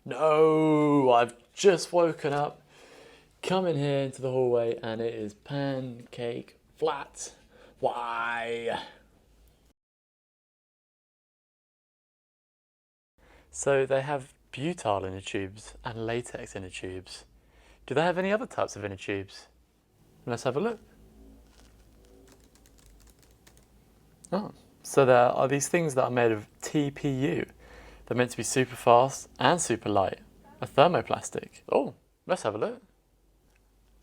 No, I've just woken up, come in here into the hallway and it is pancake flat. Why? So they have butyl inner tubes and latex inner tubes. Do they have any other types of inner tubes? Let's have a look. Oh, so there are these things that are made of TPU. They're meant to be super fast and super light. A thermoplastic. Oh, let's have a look.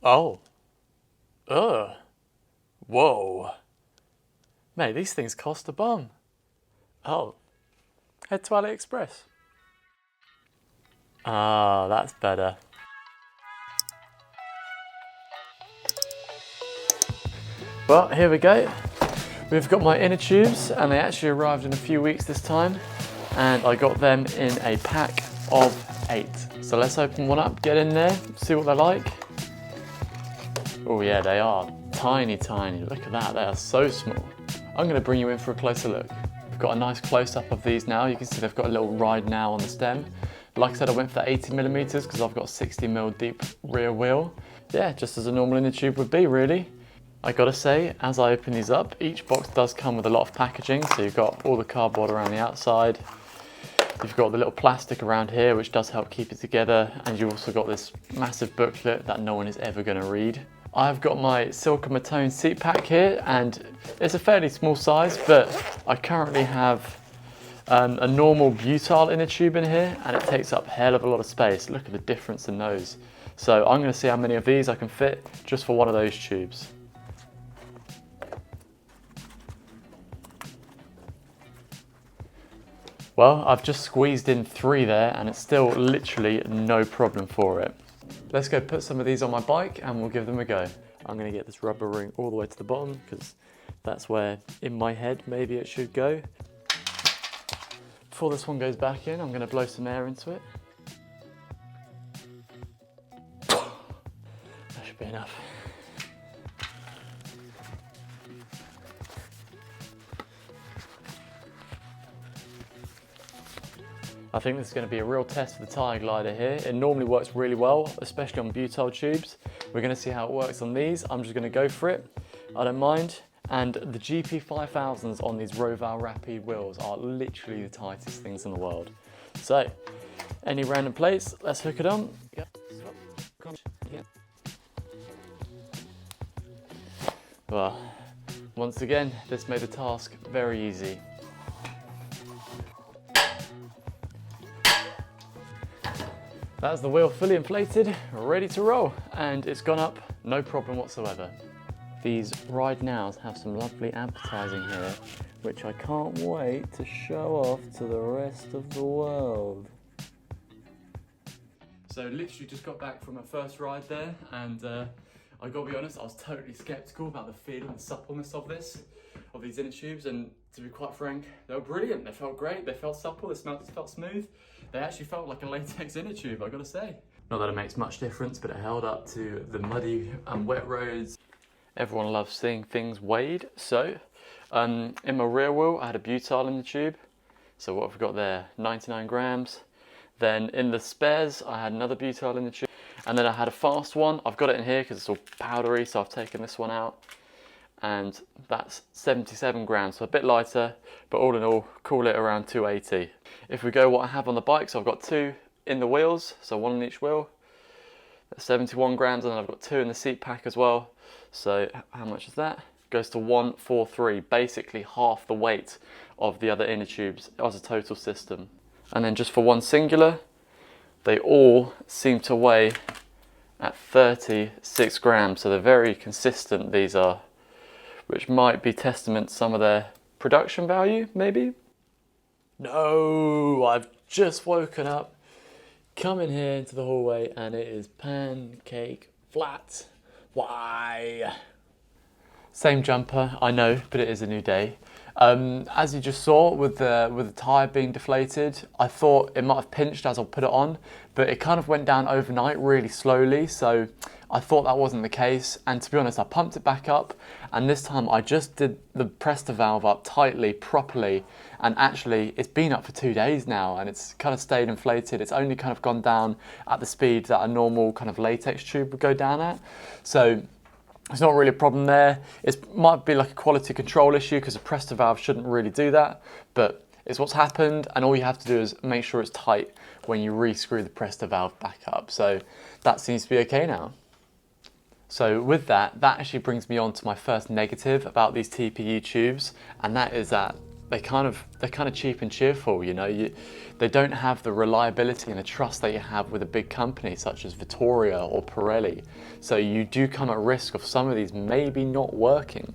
Oh. Ugh. Whoa. Mate, these things cost a bomb. Oh. Head to AliExpress. Ah, that's better. Well, here we go. We've got my inner tubes and they actually arrived in a few weeks this time. And I got them in a pack of 8. So let's open one up, get in there, see what they're like. Oh yeah, they are tiny, tiny. Look at that, they are so small. I'm gonna bring you in for a closer look. We've got a nice close-up of these now. You can see they've got a little RideNow on the stem. Like I said, I went for the 80mm because I've got a 60mm deep rear wheel. Yeah, just as a normal inner tube would be, really. I gotta say, as I open these up, each box does come with a lot of packaging. So you've got all the cardboard around the outside. You've got the little plastic around here, which does help keep it together. And you've also got this massive booklet that no one is ever gonna read. I've got my Silk-O-Matone seat pack here, and it's a fairly small size, but I currently have a normal butyl inner tube in here, and it takes up a hell of a lot of space. Look at the difference in those. So I'm gonna see how many of these I can fit just for one of those tubes. Well, I've just squeezed in 3 there and it's still literally no problem for it. Let's go put some of these on my bike and we'll give them a go. I'm gonna get this rubber ring all the way to the bottom because that's where, in my head, maybe it should go. Before this one goes back in, I'm gonna blow some air into it. That should be enough. I think this is going to be a real test for the tyre glider here. It normally works really well, especially on butyl tubes. We're going to see how it works on these. I'm just going to go for it. I don't mind. And the GP5000s on these Roval Rapide wheels are literally the tightest things in the world. So, any random place, let's hook it on. Well, once again, this made the task very easy. That's the wheel fully inflated, ready to roll, and it's gone up, no problem whatsoever. These RideNows have some lovely advertising here, which I can't wait to show off to the rest of the world. So literally just got back from my first ride there, and I gotta be honest, I was totally skeptical about the feel and the suppleness of these inner tubes, and to be quite frank, they were brilliant. They felt great, they felt supple, they felt smooth. They actually felt like a latex inner tube, I gotta say. Not that it makes much difference, but it held up to the muddy and wet roads. Everyone loves seeing things weighed, so in my rear wheel I had a butyl inner tube. So what have we got there? 99 grams. Then in the spares I had another butyl inner tube. And then I had a fast one. I've got it in here because it's all powdery, so I've taken this one out. And that's 77 grams, so a bit lighter, but all in all, call it around 280. If we go what I have on the bike, so I've got 2 in the wheels, so 1 on each wheel. That's 71 grams, and then I've got 2 in the seat pack as well. So how much is that? Goes to 143, basically half the weight of the other inner tubes as a total system. And then just for one singular, they all seem to weigh at 36 grams, so they're very consistent, these are, which might be testament to some of their production value, maybe? No, I've just woken up, come in here into the hallway and it is pancake flat. Why? Same jumper, I know, but it is a new day. As you just saw with the tyre being deflated, I thought it might have pinched as I put it on, but it kind of went down overnight really slowly, so I thought that wasn't the case. And to be honest, I pumped it back up, and this time I just did pressed the valve up tightly, properly, and actually it's been up for 2 days now and it's kind of stayed inflated. It's only kind of gone down at the speed that a normal kind of latex tube would go down at. So it's not really a problem there. It might be like a quality control issue because a press to valve shouldn't really do that, but it's what's happened, and all you have to do is make sure it's tight when you re-screw the press to valve back up. So that seems to be okay now. So with that actually brings me on to my first negative about these TPU tubes, and that is that they're kind of cheap and cheerful, you know. They don't have the reliability and the trust that you have with a big company such as Vittoria or Pirelli. So you do come at risk of some of these maybe not working.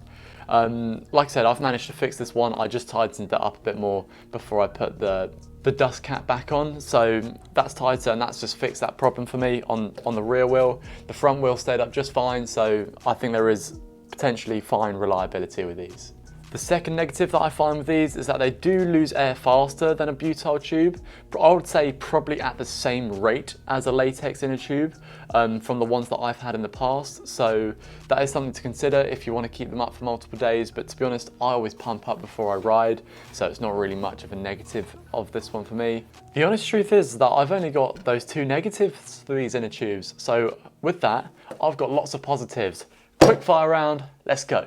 Like I said, I've managed to fix this one. I just tightened it up a bit more before I put the dust cap back on. So that's tighter, and that's just fixed that problem for me on the rear wheel. The front wheel stayed up just fine, so I think there is potentially fine reliability with these. The second negative that I find with these is that they do lose air faster than a butyl tube, but I would say probably at the same rate as a latex inner tube from the ones that I've had in the past. So that is something to consider if you want to keep them up for multiple days, but to be honest, I always pump up before I ride, so it's not really much of a negative of this one for me. The honest truth is that I've only got those 2 negatives for these inner tubes, so with that, I've got lots of positives. Quick fire round, let's go.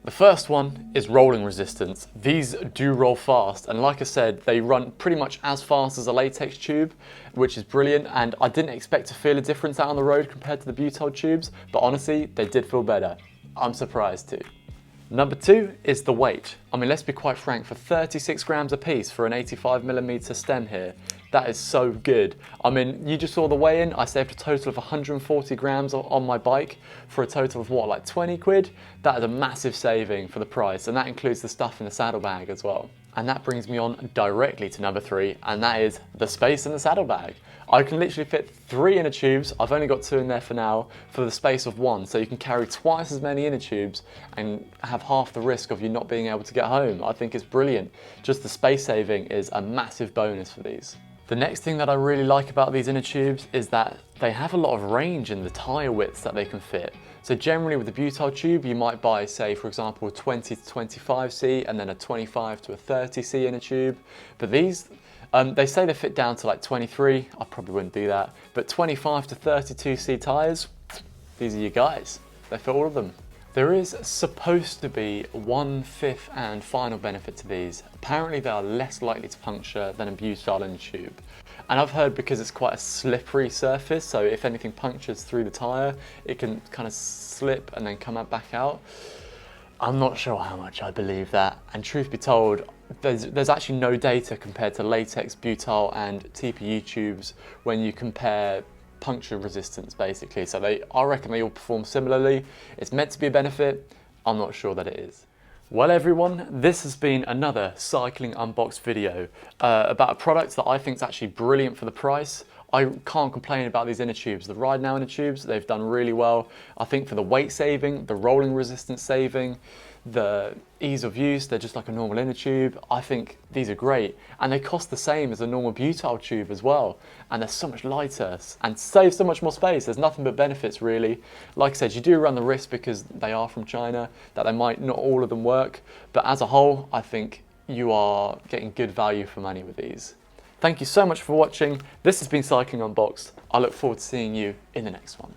The first one is rolling resistance. These do roll fast, and like I said, they run pretty much as fast as a latex tube, which is brilliant, and I didn't expect to feel a difference out on the road compared to the butyl tubes, but honestly, they did feel better. I'm surprised too. Number 2 is the weight. I mean, let's be quite frank, for 36 grams a piece for an 85mm stem here, that is so good. I mean, you just saw the weigh-in. I saved a total of 140 grams on my bike for a total of what, like 20 quid? That is a massive saving for the price, and that includes the stuff in the saddlebag as well. And that brings me on directly to number 3, and that is the space in the saddlebag. I can literally fit 3 inner tubes. I've only got 2 in there for now for the space of 1, so you can carry twice as many inner tubes and have half the risk of you not being able to get home. I think it's brilliant. Just the space saving is a massive bonus for these. The next thing that I really like about these inner tubes is that they have a lot of range in the tyre widths that they can fit. So generally with the butyl tube, you might buy, say, for example, a 20 to 25C and then a 25 to a 30C inner tube. But these, they say they fit down to like 23. I probably wouldn't do that. But 25 to 32C tyres, these are your guys. They fit all of them. There is supposed to be one fifth and final benefit to these. Apparently they are less likely to puncture than a butyl inner tube. And I've heard because it's quite a slippery surface, so if anything punctures through the tyre, it can kind of slip and then come back out. I'm not sure how much I believe that. And truth be told, there's actually no data compared to latex, butyl and TPU tubes when you compare puncture resistance basically. So I reckon they all perform similarly. It's meant to be a benefit. I'm not sure that it is. Well everyone, this has been another cycling unboxed video about a product that I think is actually brilliant for the price. I can't complain about these inner tubes. The RideNow inner tubes, they've done really well. I think for the weight saving, the rolling resistance saving, the ease of use, they're just like a normal inner tube. I think these are great, and they cost the same as a normal butyl tube as well, and they're so much lighter and save so much more space. There's nothing but benefits really. Like I said, you do run the risk because they are from China that they might not all of them work, but as a whole I think you are getting good value for money with these. Thank you so much for watching. This has been Cycling Unboxed. I look forward to seeing you in the next one.